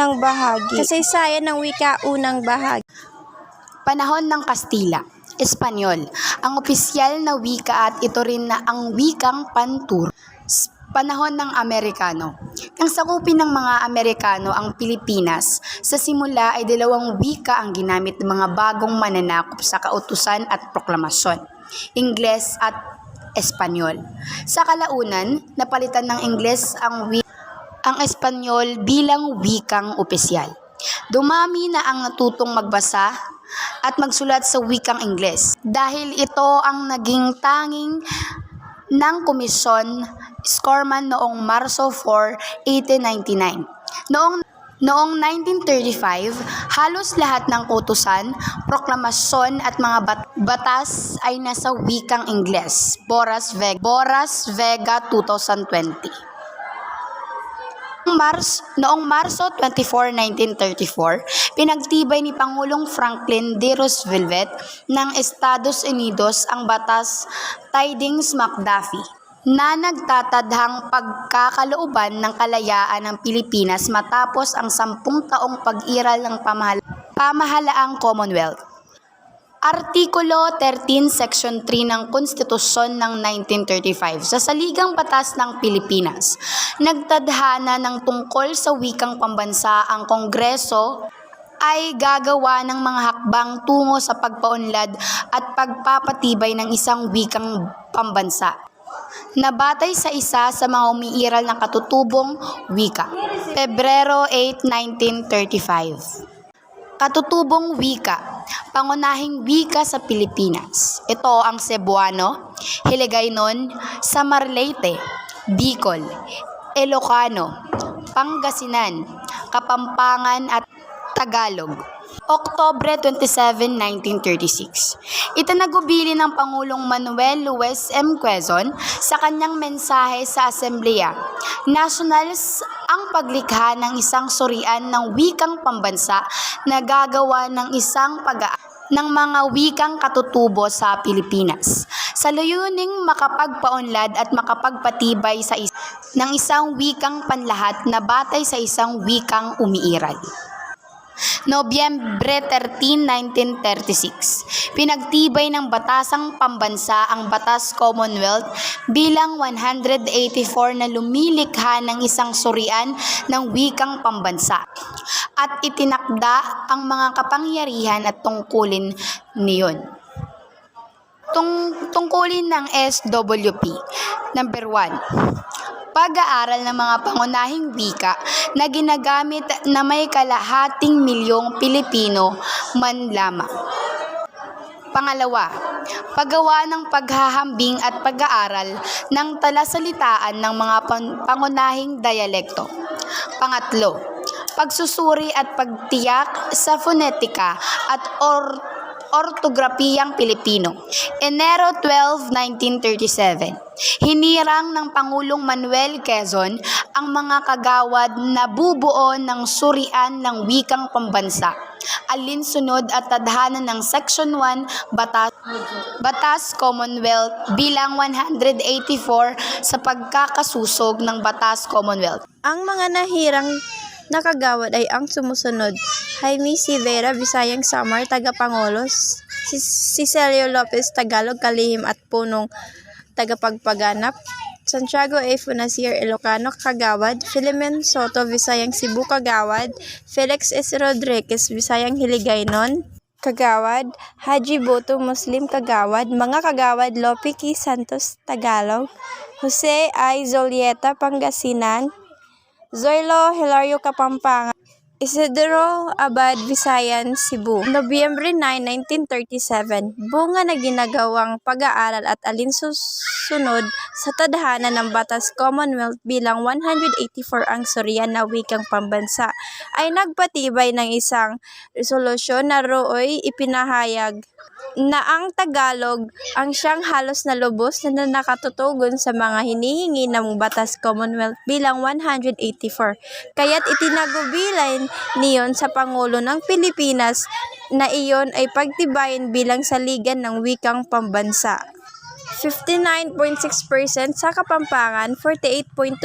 ng bahagi. Kasaysayan ng wika, unang bahagi. Panahon ng Kastila, Espanyol, ang opisyal na wika at ito rin na ang wikang panturo. Panahon ng Amerikano. Ang sakupin ng mga Amerikano ang Pilipinas, sa simula ay dalawang wika ang ginamit ng mga bagong mananakop sa kautusan at proklamasyon, Ingles at Espanyol. Sa kalaunan, napalitan ng Ingles ang Espanyol bilang wikang opisyal. Dumami na ang natutong magbasa at magsulat sa wikang Ingles dahil ito ang naging tanging ng Komisyon Scorman noong Marso 4, 1899. Noong 1935, halos lahat ng kautusan, proklamasyon at mga batas ay nasa wikang Ingles. Boras Vega 2020. Noong Marso 24, 1934, pinagtibay ni Pangulong Franklin D. Roosevelt ng Estados Unidos ang Batas Tydings-McDuffie na nagtatadhang pagkakalooban ng kalayaan ng Pilipinas matapos ang 10 taong pag-iral ng pamahalaang Commonwealth. Artikulo 13, Section 3 ng Konstitusyon ng 1935 sa Saligang Batas ng Pilipinas. Nagtadhana ng tungkol sa wikang pambansa ang Kongreso ay gagawa ng mga hakbang tungo sa pagpaunlad at pagpapatibay ng isang wikang pambansa na batay sa isa sa mga umiiral ng katutubong wika. Pebrero 8, 1935. Katutubong wika, pangunahing wika sa Pilipinas. Ito ang Cebuano, Hiligaynon, Samarlete, Bicol, Ilocano, Pangasinan, Kapampangan at Tagalog. Oktubre 27, 1936. Itinagubili ng Pangulong Manuel Luis M. Quezon sa kanyang mensahe sa Asembleya Nationals ang paglikha ng isang surian ng wikang pambansa na gagawa ng isang ng mga wikang katutubo sa Pilipinas sa layuning makapagpaunlad at makapagpatibay ng isang wikang panlahat na batay sa isang wikang umiiral. Nobyembre 13, 1936. Pinagtibay ng batasang pambansa ang Batas Commonwealth bilang 184 na lumilikha ng isang surian ng wikang pambansa at itinakda ang mga kapangyarihan at tungkulin niyon. Tungkulin ng SWP. Number 1. Pag-aaral ng mga pangunahing wika na ginagamit na may kalahating milyong Pilipino man lamang. Pangalawa, paggawa ng paghahambing at pag-aaral ng talasalitaan ng mga pangunahing dialekto. Pangatlo, pagsusuri at pagtiyak sa fonetika at ortografiyang Pilipino. Enero 12, 1937. Hinirang ng Pangulong Manuel Quezon ang mga kagawad na bubuo ng surian ng wikang pambansa. Alinsunod at tadhana ng Section 1 Batas Commonwealth bilang 184 sa pagkakasusog ng Batas Commonwealth. Ang mga nahirang nakagawad ay ang sumusunod: Jaime C. Vera, Visayang Samar, Tagapangulo; Cecilio Lopez, Tagalog, Kalihim at Punong Tagapagpaganap; Santiago A. Funasier, Ilocano, Kagawad; Philemon Soto, Visayang Cebu, Kagawad; Felix S. Rodriguez, Visayang Hiligaynon, Kagawad; Haji Boto, Muslim, Kagawad; mga Kagawad: Lope K. Santos, Tagalog; Jose I. Zolieta, Pangasinan; Zoilo Hilario, Kapampangan; Isidro Abad, Visayan, Cebu. Nobyembre 9, 1937. Bunga na ginagawang pag-aaral at alinsunod sa tadhana ng Batas Commonwealth bilang 184 ang surian na wikang pambansa ay nagpatibay ng isang resolusyon na rooy ipinahayag na ang Tagalog ang siyang halos na lubos na nakatutugon sa mga hinihingi ng Batas Commonwealth bilang 184. Kaya't itinagubilay niyon sa Pangulo ng Pilipinas na iyon ay pagtibayin bilang saligan ng wikang pambansa. 59.6% sa Kapampangan, 48.2%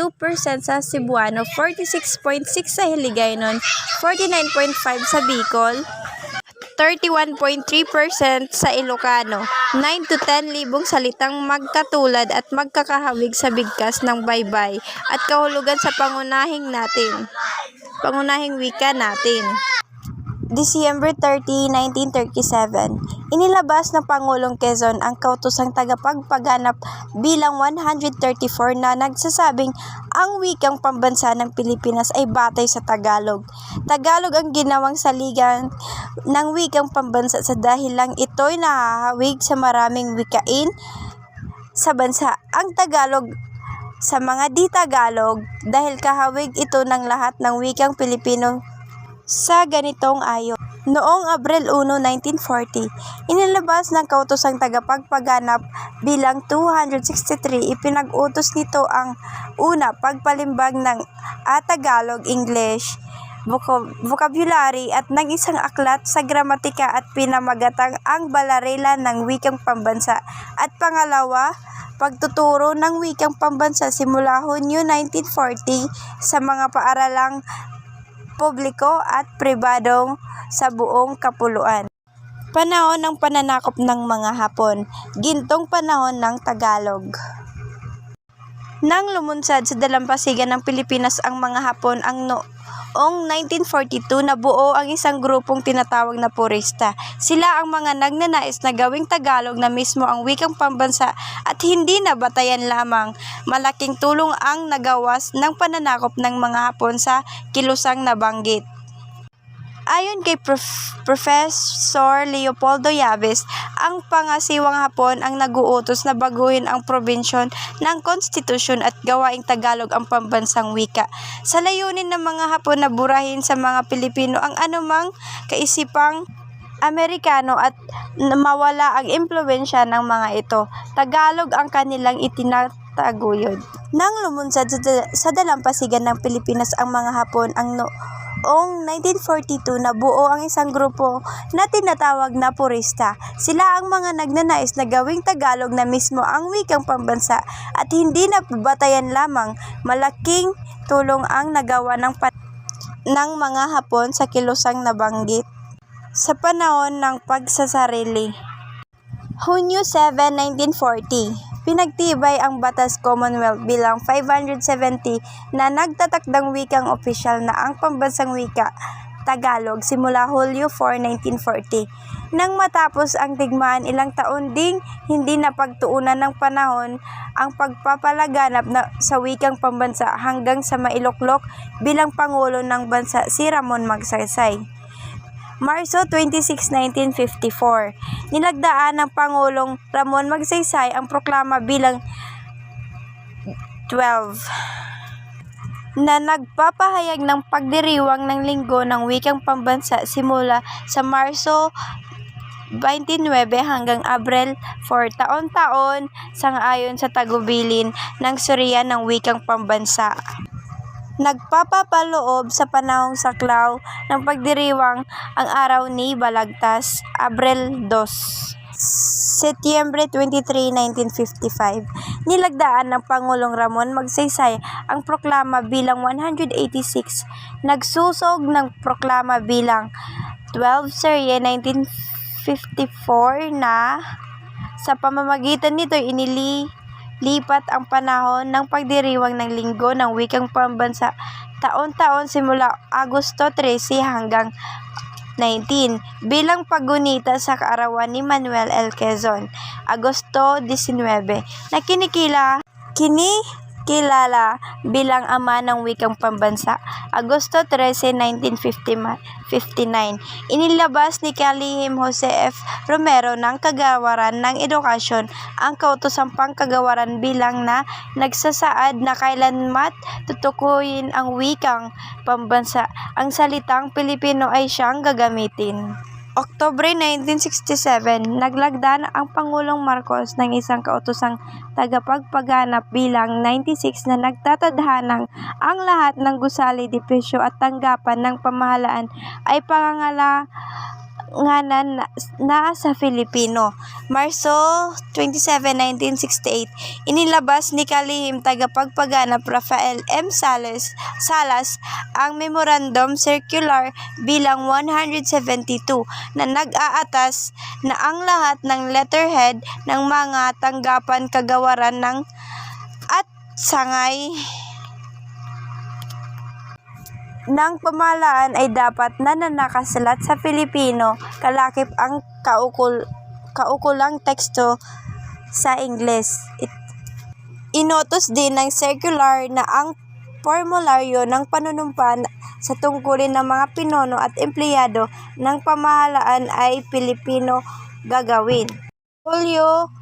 sa Cebuano, 46.6% sa Hiligaynon, 49.5% sa Bicol, 31.3% sa Ilocano, 9 to 10 libong salitang magkatulad at magkakahawig sa bigkas ng baybay at kahulugan sa pangunahing wika natin. December 30, 1937, inilabas ng Pangulong Quezon ang kautosang tagapagpaganap bilang 134 na nagsasabing ang wikang pambansa ng Pilipinas ay batay sa Tagalog. Tagalog ang ginawang saligan ng wikang pambansa sa dahilang ito'y nahahawig sa maraming wikain sa bansa. Ang Tagalog sa mga di-Tagalog dahil kahawig ito ng lahat ng wikang Pilipino sa ganitong ayon. Noong Abril 1, 1940, inilabas ng kautosang tagapagpaganap bilang 263. Ipinag-utos nito ang una, pagpalimbag ng Tagalog, English, vocabulary at ng isang aklat sa gramatika at pinamagatang ang balarela ng wikang pambansa. At pangalawa, pagtuturo ng wikang pambansa simula Hunyo 1940 sa mga paaralang publiko at pribadong sa buong kapuluan. Panahon ng pananakop ng mga Hapon, gintong panahon ng Tagalog. Nang lumunsad sa dalampasigan ng Pilipinas ang mga Hapon noong 1942, nabuo ang isang grupong tinatawag na purista. Sila ang mga nagnanais na gawing Tagalog na mismo ang wikang pambansa at hindi na batayan lamang. Malaking tulong ang nagawas ng pananakop ng mga Hapon sa kilusang nabanggit. Ayon kay Professor Leopoldo Yabes, ang pangasiwang Hapon ang nag-uutos na baguhin ang probensyon ng konstitusyon at gawaing Tagalog ang pambansang wika. Sa layunin ng mga Hapon na burahin sa mga Pilipino ang anumang kaisipang Amerikano at mawala ang impluwensya ng mga ito, Tagalog ang kanilang itinataguyod. Nang lumunsad sa dalampasigan ng Pilipinas ang mga Hapon noong 1942, nabuo ang isang grupo na tinatawag na purista. Sila ang mga nagnanais na gawing Tagalog na mismo ang wikang pambansa at hindi na batayan lamang. Malaking tulong ang nagawa ng mga Hapon sa kilusang nabanggit sa panahon ng pagsasarili. Hunyo 7, 1940, pinagtibay ang Batas Commonwealth bilang 570 na nagtatakdang wikang opisyal na ang pambansang wika, Tagalog, simula Hulyo 4, 1940. Nang matapos ang digmaan, ilang taon ding hindi napagtuunan ng panahon ang pagpapalaganap sa wikang pambansa hanggang sa mailuklok bilang Pangulo ng Bansa si Ramon Magsaysay. Marso 26, 1954, nilagdaan ng Pangulong Ramon Magsaysay ang proklama bilang 12 na nagpapahayag ng pagdiriwang ng Linggo ng Wikang Pambansa simula sa Marso 29 hanggang Abril 4, taon-taon sang-ayon sa tagubilin ng Surian ng Wikang Pambansa. Nagpapapaloob sa panahong saklaw ng pagdiriwang ang araw ni Balagtas, Abril 2, Setyembre 23, 1955. Nilagdaan ng Pangulong Ramon Magsaysay ang proklama bilang 186, nagsusog ng proklama bilang 12 Serye 1954 na sa pamamagitan nito lipat ang panahon ng pagdiriwang ng Linggo ng Wikang Pambansa taon-taon simula Agosto 13 hanggang 19 bilang paggunita sa kaarawan ni Manuel L. Quezon, Agosto 19, na kinikilala bilang ama ng wikang pambansa, Agosto 13, 1959. Inilabas ni Kalihim Jose F. Romero ng Kagawaran ng Edukasyon ang kautosang pangkagawaran bilang na nagsasaad na kailanmat tutukuyin ang wikang pambansa. Ang salitang Pilipino ay siyang gagamitin. Oktubre 1967, naglagda ang Pangulong Marcos ng isang kautosang tagapagpaganap bilang 96 na nagtatadhanang ang lahat ng gusali, depisyo at tanggapan ng pamahalaan ay nga na sa Filipino. Marso 27, 1968, inilabas ni kalihim tagapagpanganap Rafael M. Salas ang Memorandum Circular bilang 172 na nag-aatas na ang lahat ng letterhead ng mga tanggapan kagawaran ng at sangay ng pamahalaan ay dapat na nakasulat sa Filipino, kalakip ang kaukulang teksto sa Ingles. Inotos din ng circular na ang formularyo ng panunumpa sa tungkulin ng mga pinuno at empleyado ng pamahalaan ay Pilipino gagawin. Hulyo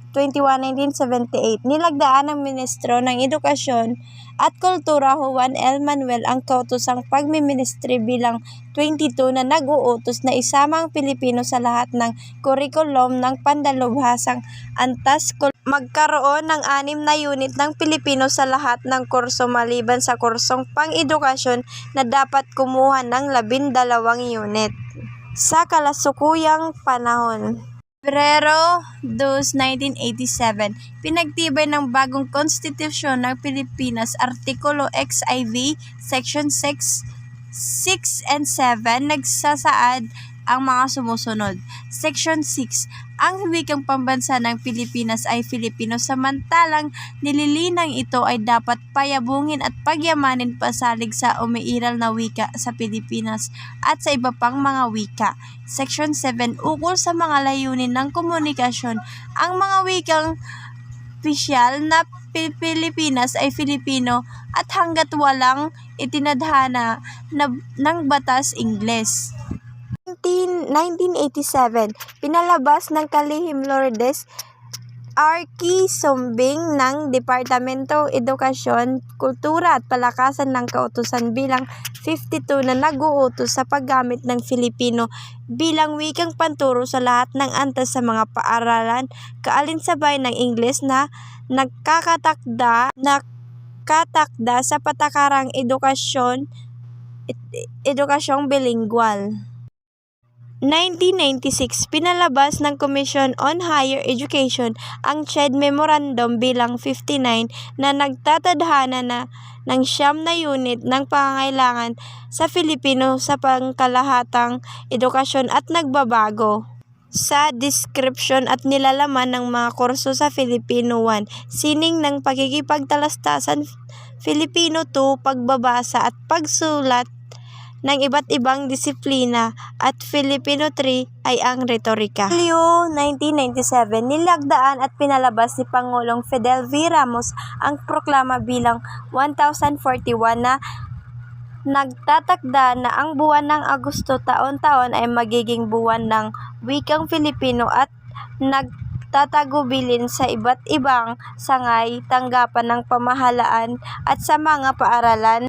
21, 1978, nilagdaan ng Ministro ng Edukasyon at Kultura Juan L. Manuel ang kautosang pagmiministri bilang 22 na nag-uutos na isama ang Pilipino sa lahat ng kurikulum ng pandalubhasang antas magkaroon ng 6 na unit ng Pilipino sa lahat ng kurso maliban sa kursong pang-edukasyon na dapat kumuha ng 12 unit. Sa kalasukuyang panahon, Pebrero 2, 1987, pinagtibay ng bagong konstitusyon ng Pilipinas, Artikulo XIV, Section 6 and 7, nagsasaad ang mga sumusunod. Section 6, ang wikang pambansa ng Pilipinas ay Filipino, samantalang nililinang ito ay dapat payabungin at pagyamanin pasalig sa umiiral na wika sa Pilipinas at sa iba pang mga wika. Section 7, ukol sa mga layunin ng komunikasyon, ang mga wikang opisyal na Pilipinas ay Filipino at hanggat walang itinadhana ng batas Ingles. 1987, pinalabas ng kalihim Lourdes Arquisombing ng Departamento Edukasyon, Kultura at Palakasan ng Kautusan bilang 52 na nag-uutos sa paggamit ng Filipino bilang wikang panturo sa lahat ng antas sa mga paaralan, kaalinsabay ng Ingles na nakatakda sa patakarang edukasyong bilinggual. 1996, pinalabas ng Commission on Higher Education ang CHED Memorandum bilang 59 na nagtatadhana ng 9 na unit ng pangangailangan sa Filipino sa pangkalahatang edukasyon at nagbabago sa description at nilalaman ng mga kurso sa Filipino 1, sining ng pagkikipagtalastasan, Filipino 2, pagbabasa at pagsulat ng iba't ibang disiplina, at Filipino 3 ay ang retorika. Hulyo 1997, nilagdaan at pinalabas ni Pangulong Fidel V. Ramos ang proklama bilang 1041 na nagtatakda na ang buwan ng Agosto taon-taon ay magiging buwan ng wikang Filipino at nagtatagubilin sa iba't ibang sangay, tanggapan ng pamahalaan at sa mga paaralan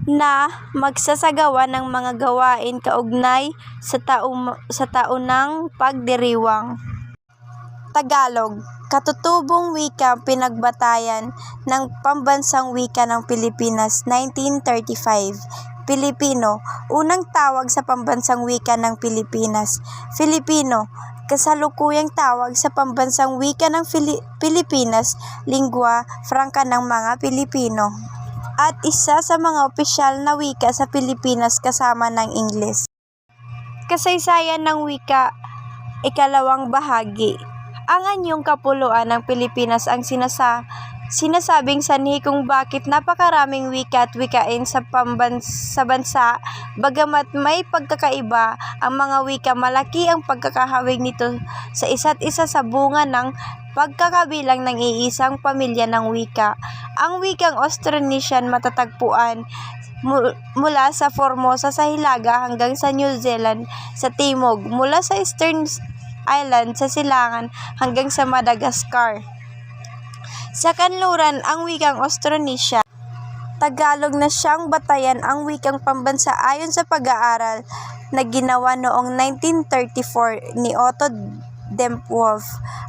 na magsasagawa ng mga gawain kaugnay sa taunang pagdiriwang. Tagalog, katutubong wika pinagbatayan ng pambansang wika ng Pilipinas, 1935. Pilipino, unang tawag sa pambansang wika ng Pilipinas. Filipino, kasalukuyang tawag sa pambansang wika ng Pilipinas, lingua franca ng mga Pilipino, at isa sa mga opisyal na wika sa Pilipinas kasama ng Ingles. Kasaysayan ng wika, ikalawang bahagi. Ang anyong kapuluan ng Pilipinas ang sinasabing sanhi kung bakit napakaraming wika at wikain sa bansa. Bagamat may pagkakaiba ang mga wika, malaki ang pagkakahawig nito sa isa't isa sa bunga ng pagkakabilang ng iisang pamilya ng wika. Ang wikang Austronesian matatagpuan mula sa Formosa sa hilaga hanggang sa New Zealand sa timog, mula sa Eastern Island sa silangan hanggang sa Madagascar. Sa kanluran, ang wikang Austronesia, Tagalog na siyang batayan ang wikang pambansa ayon sa pag-aaral na ginawa noong 1934 ni Otto Dempwolff,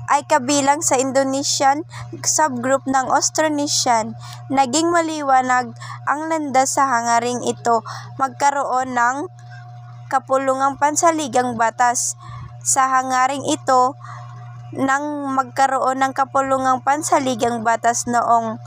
ay kabilang sa Indonesian subgroup ng Austronesian. Naging maliwanag ang landas sa hangaring ito magkaroon ng kapulungang pansaligang batas. Sa hangaring ito, nang magkaroon ng kapulungang pansaligang batas noong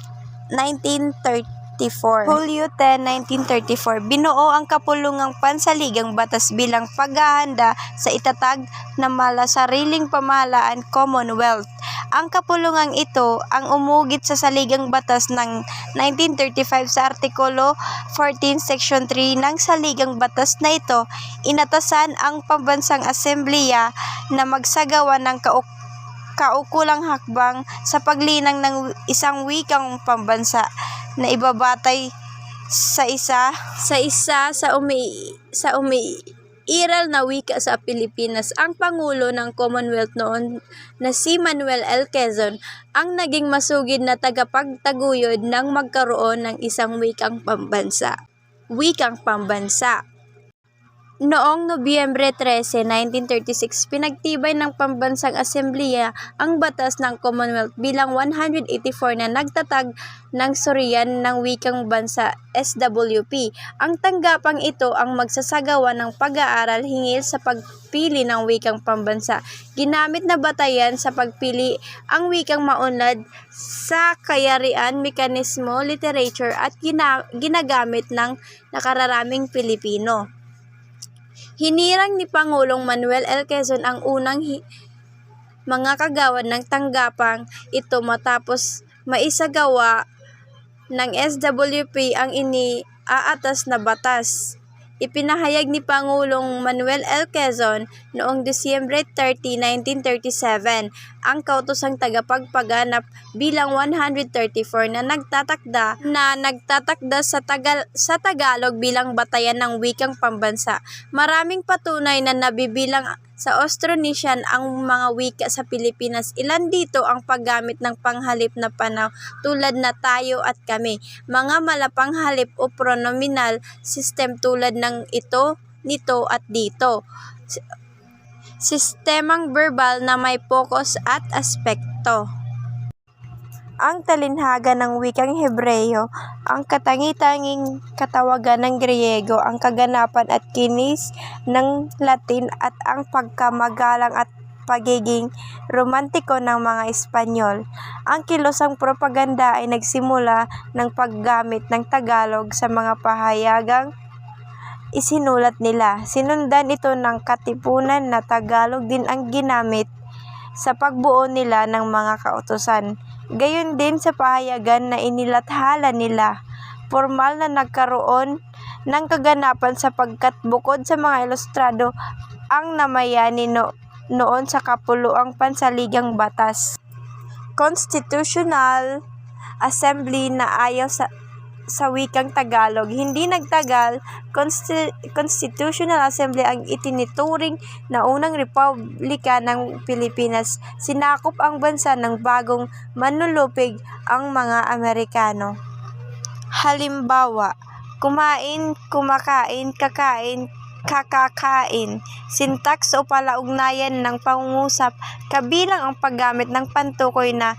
1934. Hulyo 10, 1934, binuo ang kapulungang pansaligang batas bilang paghahanda sa itatag na malasariling pamahalaan Commonwealth. Ang kapulungang ito ang umugit sa saligang batas ng 1935 sa Artikulo 14, Section 3 ng saligang batas na ito. Inatasan ang pambansang asembleya na magsagawa ng kaukulang hakbang sa paglinang ng isang wikang pambansa na ibabatay sa umiiral na wika sa Pilipinas. Ang Pangulo ng Commonwealth noon na si Manuel L. Quezon ang naging masugid na tagapagtaguyod ng magkaroon ng isang wikang pambansa. Noong Nobyembre 13, 1936, pinagtibay ng Pambansang Asembleya ang batas ng Commonwealth bilang 184 na nagtatag ng suriyan ng wikang bansa SWP. Ang tanggapang ito ang magsasagawa ng pag-aaral hinggil sa pagpili ng wikang pambansa. Ginamit na batayan sa pagpili ang wikang maunlad sa kayarian, mekanismo, literature at ginagamit ng nakararaming Pilipino. Hinirang ni Pangulong Manuel L. Quezon ang unang mga kagawad ng tanggapang ito matapos maisagawa ng SWP ang iniaatas na batas. Ipinahayag ni Pangulong Manuel L. Quezon noong Disyembre 30, 1937 ang kautosang tagapagpaganap bilang 134 na nagtatakda sa Tagalog bilang batayan ng wikang pambansa. Maraming patunay na nabibilang sa Austronesian ang mga wika sa Pilipinas. Ilan dito ang paggamit ng panghalip na panaw tulad na tayo at kami. Mga malapanghalip o pronominal system tulad ng ito, nito at dito. Sistemang verbal na may focus at aspekto. Ang talinhaga ng wikang Hebreyo, ang katangi-tanging katawagan ng Griego, ang kaganapan at kinis ng Latin at ang pagkamagalang at pagiging romantiko ng mga Espanyol. Ang kilosang propaganda ay nagsimula ng paggamit ng Tagalog sa mga pahayagang isinulat nila. Sinundan ito ng katipunan na Tagalog din ang ginamit sa pagbuo nila ng mga kautusan. Gayon din sa pahayagan na inilathala nila. Formal na nagkaroon ng kaganapan sapagkat bukod sa mga ilustrado ang namayani noon sa kapuluang pansaligang batas. Constitutional Assembly na ayaw sa wikang Tagalog. Hindi nagtagal, Constitutional Assembly ang itinituring na unang republika ng Pilipinas. Sinakop ang bansa ng bagong manlulupig ang mga Amerikano. Halimbawa, kumain, kumakain, kakain, kakakain. Syntax o palaugnayan ng pangungusap kabilang ang paggamit ng pantukoy na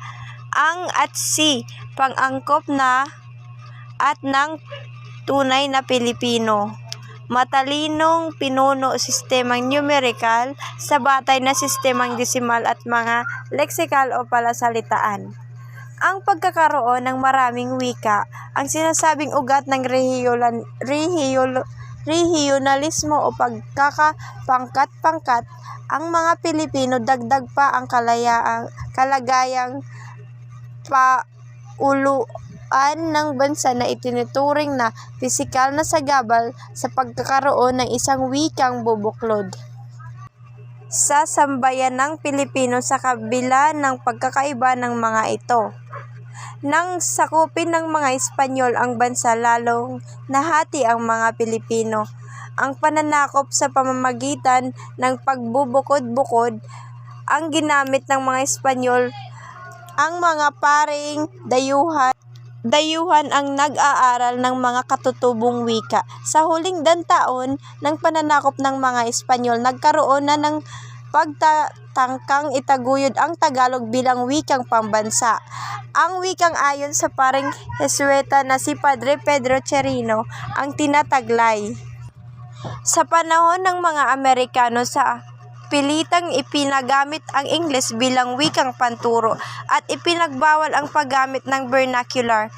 ang at si, pang-angkop na at ng tunay na Pilipino. Matalinong pinuno sistemang numerical sa batay na sistemang desimal at mga leksikal o palasalitaan. Ang pagkakaroon ng maraming wika, ang sinasabing ugat ng rehiyonalismo o pagkakapangkat-pangkat, ang mga Pilipino dagdag pa ang kalagayang pauluan ng bansa na itinuturing na pisikal na sagabal sa pagkakaroon ng isang wikang bubuklod sa sambayanang Pilipino sa kabila ng pagkakaiba ng mga ito. Nang sakupin ng mga Espanyol ang bansa, lalong nahati ang mga Pilipino. Ang pananakop sa pamamagitan ng pagbubukod-bukod ang ginamit ng mga Espanyol. Ang mga paring dayuhan ang nag-aaral ng mga katutubong wika. Sa huling dantaon ng pananakop ng mga Espanyol, nagkaroon na ng pagtatangkang itaguyod ang Tagalog bilang wikang pambansa. Ang wikang ayon sa paring Jesueta na si Padre Pedro Cherino ang tinataglay. Sa panahon ng mga Amerikano sa pilitang ipinagamit ang Ingles bilang wikang panturo at ipinagbawal ang paggamit ng vernacular.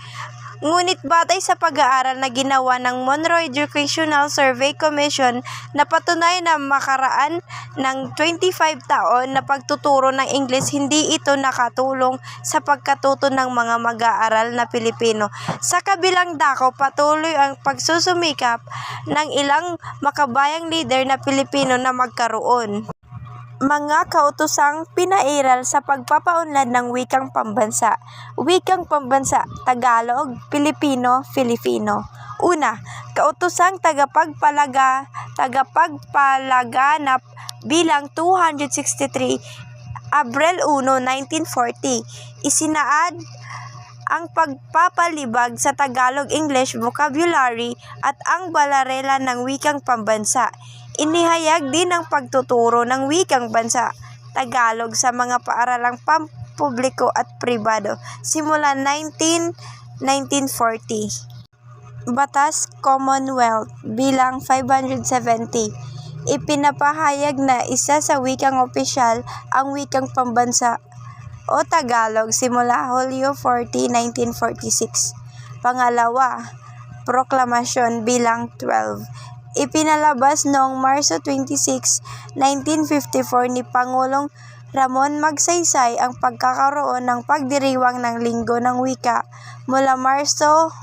Ngunit batay sa pag-aaral na ginawa ng Monroe Educational Survey Commission, napatunay na makaraan ng 25 taon na pagtuturo ng Ingles, hindi ito nakatulong sa pagkatuto ng mga mag-aaral na Pilipino. Sa kabilang dako, patuloy ang pagsusumikap ng ilang makabayang leader na Pilipino na magkaroon mga kautosang pinairal sa pagpapaunlad ng wikang pambansa. Wikang pambansa, Tagalog, Pilipino, Filipino. Una, kautosang tagapagpalaganap bilang 263, Abril 1, 1940. Isinaad ang pagpapalibag sa Tagalog-English vocabulary at ang balarela ng wikang pambansa. Inihayag din ang pagtuturo ng wikang bansa, Tagalog, sa mga paaralang pampubliko at pribado simula 1940. Batas Commonwealth bilang 570. Ipinapahayag na isa sa wikang opisyal ang wikang pambansa o Tagalog simula Hulyo 40, 1946. Pangalawa, proklamasyon bilang 12. Ipinalabas noong Marso 26, 1954 ni Pangulong Ramon Magsaysay ang pagkakaroon ng pagdiriwang ng Linggo ng Wika mula Marso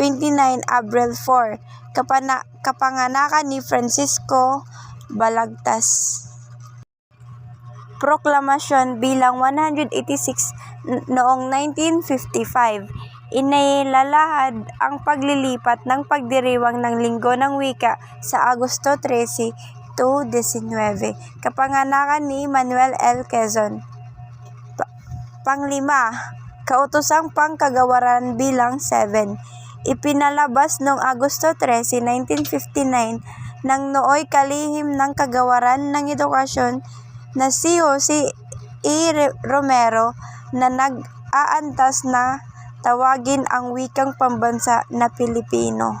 29, Abril 4, kapanganakan ni Francisco Balagtas. Proklamasyon bilang 186 noong 1955. Inilalahad ang paglilipat ng pagdiriwang ng Linggo ng Wika sa Agosto 13 to 19, kapanganakan ni Manuel L. Quezon. Panglima, kautosang pangkagawaran bilang 7. Ipinalabas noong Agosto 13, 1959 ng nooy kalihim ng kagawaran ng edukasyon na si Jose E. Romero na nag-aantas na tawagin ang wikang pambansa na Pilipino.